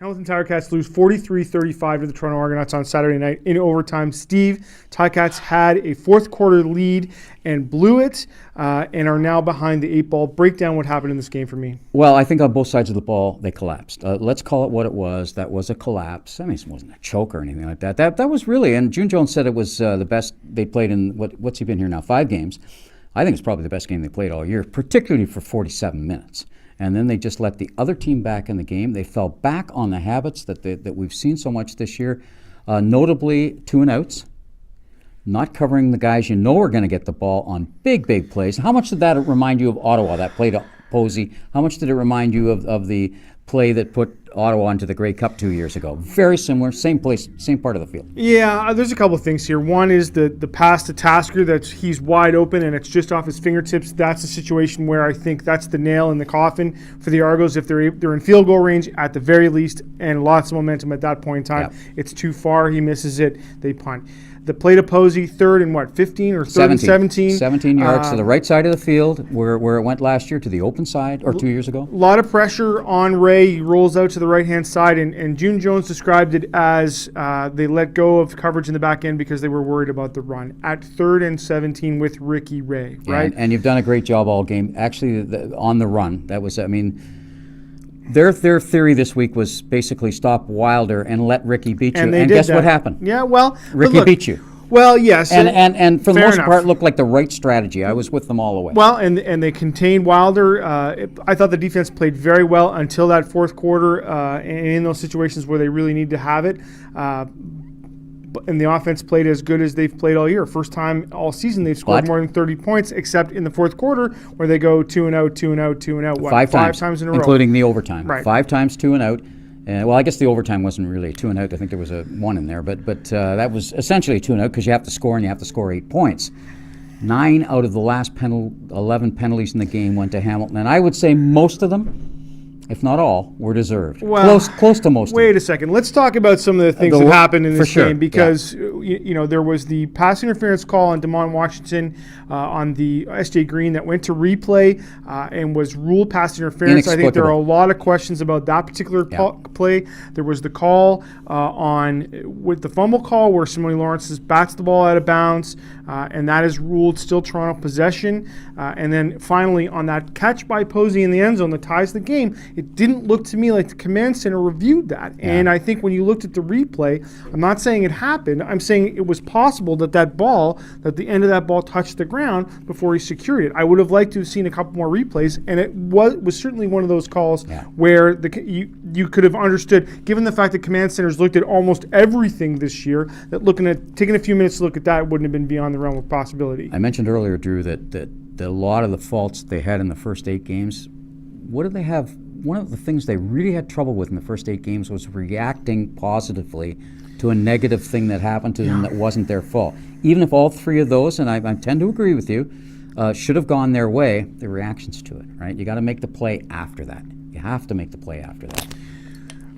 Hamilton Ticats lose 43-35 to the Toronto Argonauts on Saturday night in overtime. Steve, Ticats had a fourth quarter lead and blew it and are now behind the 8-ball. Break down what happened in this game for me. Well, I think on both sides of the ball, they collapsed. Let's call it what it was. That was a collapse. I mean, it wasn't a choke or anything like that. That was really, and June Jones said it was the best they played in, what's he been here now, 5 games. I think it's probably the best game they played all year, particularly for 47 minutes. And then they just let the other team back in the game. They fell back on the habits that we've seen so much this year, notably 2-and-outs, not covering the guys you know are going to get the ball on big, big plays. How much did that remind you of Ottawa, that play to Posey? How much did it remind you of the play that put Ottawa into the Grey Cup 2 years ago? Very similar, same place, same part of the field. Yeah, there's a couple of things here. One is the pass to Tasker, that he's wide open and it's just off his fingertips. That's a situation where I think that's the nail in the coffin for the Argos. If they're in field goal range at the very least and lots of momentum at that point in time, It's too far. He misses it. They punt. The play to Posey, third and 15 or third 17. and 17? 17 yards to the right side of the field where it went last year, to the open side, or 2 years ago. A lot of pressure on Ray. He rolls out to the right-hand side, and June Jones described it as they let go of coverage in the back end because they were worried about the run. At third and 17 with Ricky Ray, right? And you've done a great job all game, actually, on the run. That was, I mean, their theory this week was basically stop Wilder and let Ricky beat you. And guess what happened? Yeah, well, Ricky beat you. Well, yes. And for the most part, looked like the right strategy. I was with them all the way. Well, and they contained Wilder. I thought the defense played very well until that fourth quarter, and in those situations where they really need to have it. And the offense played as good as they've played all year. First time all season they've scored more than 30 points, except in the fourth quarter where they go 2-and-out, 2-and-out, 2-and-out. Five times in a row. Including the overtime. Right. 5 times 2-and-out. Well, I guess the overtime wasn't really a 2-and-out. I think there was a 1 in there. But that was essentially a 2-and-out because you have to score and you have to score 8 points. 9 out of the last 11 penalties in the game went to Hamilton. And I would say most of them, if not all, were deserved. Well, close to most of them. Wait a second. Let's talk about some of the things that happened in this game because there was the pass interference call on DeMond Washington on the SJ Green that went to replay and was ruled pass interference. I think there are a lot of questions about that particular play. There was the call with the fumble call where Simone Lawrence bats the ball out of bounds, and that is ruled still Toronto possession. And then finally on that catch by Posey in the end zone that ties the game, it didn't look to me like the command center reviewed that. Yeah. And I think when you looked at the replay, I'm not saying it happened. I'm saying it was possible that the end of that ball touched the ground before he secured it. I would have liked to have seen a couple more replays, and it was certainly one of those calls where you could have understood, given the fact that command centers looked at almost everything this year, that taking a few minutes to look at that wouldn't have been beyond the realm of possibility. I mentioned earlier, Drew, that a lot of the faults they had in the first 8 games, what did they have? One of the things they really had trouble with in the first 8 games was reacting positively to a negative thing that happened to them that wasn't their fault. Even if all 3 of those, and I tend to agree with you, should have gone their way, the reactions to it, right? You got to make the play after that. You have to make the play after that.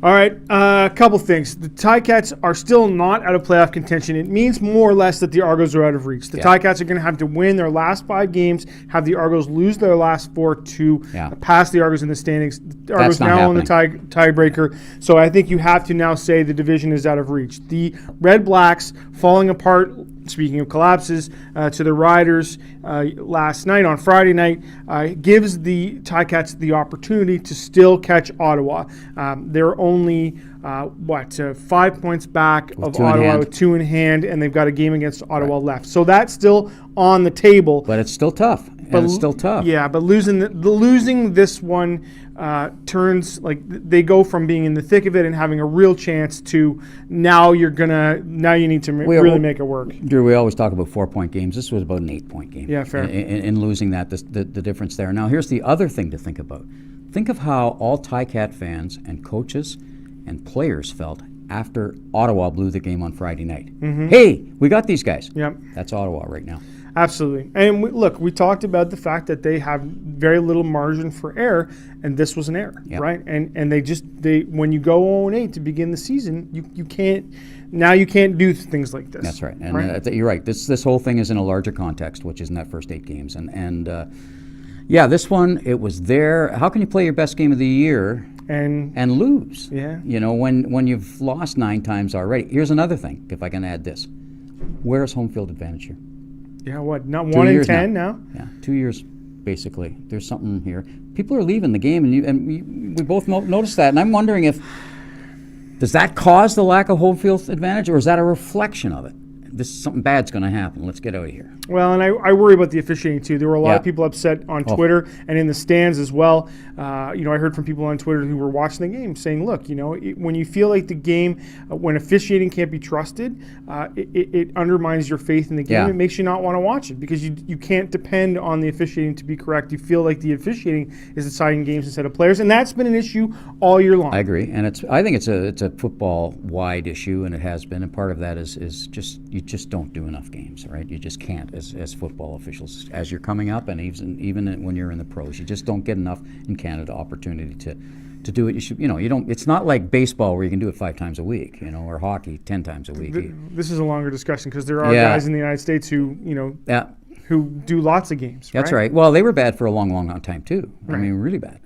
All right, a couple things. The Ticats are still not out of playoff contention. It means more or less that the Argos are out of reach. The Ticats are going to have to win their last 5 games, have the Argos lose their last 4 to pass the Argos in the standings. The Argos now on the tiebreaker. So I think you have to now say the division is out of reach. The Red Blacks falling apart, speaking of collapses, to the Riders last night, on Friday night, gives the Ticats the opportunity to still catch Ottawa. They're only 5 points back of Ottawa with 2 in hand, and they've got a game against Ottawa left. So that's still on the table. But it's still tough. It's still tough. Yeah, but losing this one turns, like, they go from being in the thick of it and having a real chance to now you need to really make it work. Drew, we always talk about 4-point games. This was about an 8-point game. Yeah, fair. In losing that, the difference there. Now, here's the other thing to think about. Think of how all Ticat fans and coaches and players felt after Ottawa blew the game on Friday night. Mm-hmm. Hey, we got these guys. Yep. That's Ottawa right now. Absolutely. And we talked about the fact that they have very little margin for error, and this was an error, right? And they when you go 0-8 to begin the season, you can't do things like this. That's right. And you're right. This whole thing is in a larger context, which is in that first 8 games. And this one, it was there. How can you play your best game of the year and lose. Yeah. You know, when you've lost 9 times already. Here's another thing, if I can add this. Where's home field advantage here? Yeah, what? Not 1 in 10 now? Yeah, 2 years basically. There's something here. People are leaving the game, and we both noticed that. And I'm wondering does that cause the lack of home field advantage, or is that a reflection of it? Something bad's going to happen. Let's get out of here. Well, and I worry about the officiating too. There were a lot of people upset on Twitter and in the stands as well. I heard from people on Twitter who were watching the game saying, look, when you feel like the game, when officiating can't be trusted, it undermines your faith in the game. Yeah. It makes you not want to watch it because you can't depend on the officiating to be correct. You feel like the officiating is deciding games instead of players, and that's been an issue all year long. I agree, and I think it's a football-wide issue, and it has been, and part of that is just you just don't do enough games, right? You just can't as football officials as you're coming up, and even when you're in the pros, you just don't get enough in Canada opportunity to do it. You don't. It's not like baseball where you can do it 5 times a week, or hockey 10 times a week. This is a longer discussion because there are guys in the United States who who do lots of games. That's right. Well, they were bad for a long, long time too. Right. I mean, really bad,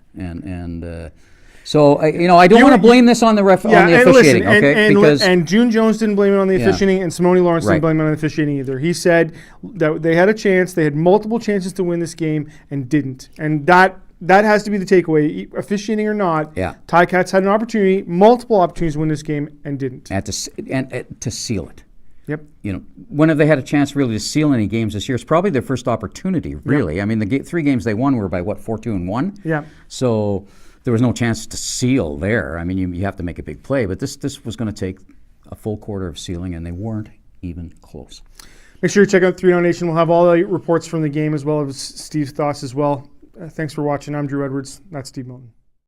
So I don't want to blame this on the officiating, okay? And June Jones didn't blame it on the officiating, and Simone Lawrence didn't blame it on the officiating either. He said that they had a chance, they had multiple chances to win this game, and didn't. And that has to be the takeaway, officiating or not. Yeah. Ticats had an opportunity, multiple opportunities to win this game, and didn't. And to seal it. Yep. When have they had a chance really to seal any games this year? It's probably their first opportunity, really. Yep. I mean, the 3 games they won were by 4-2-1. Yeah. So there was no chance to seal there. I mean, you have to make a big play, but this was going to take a full quarter of sealing, and they weren't even close. Make sure you check out 3 Nation. We'll have all the reports from the game as well as Steve's thoughts as well. Thanks for watching. I'm Drew Edwards. That's Steve Milton.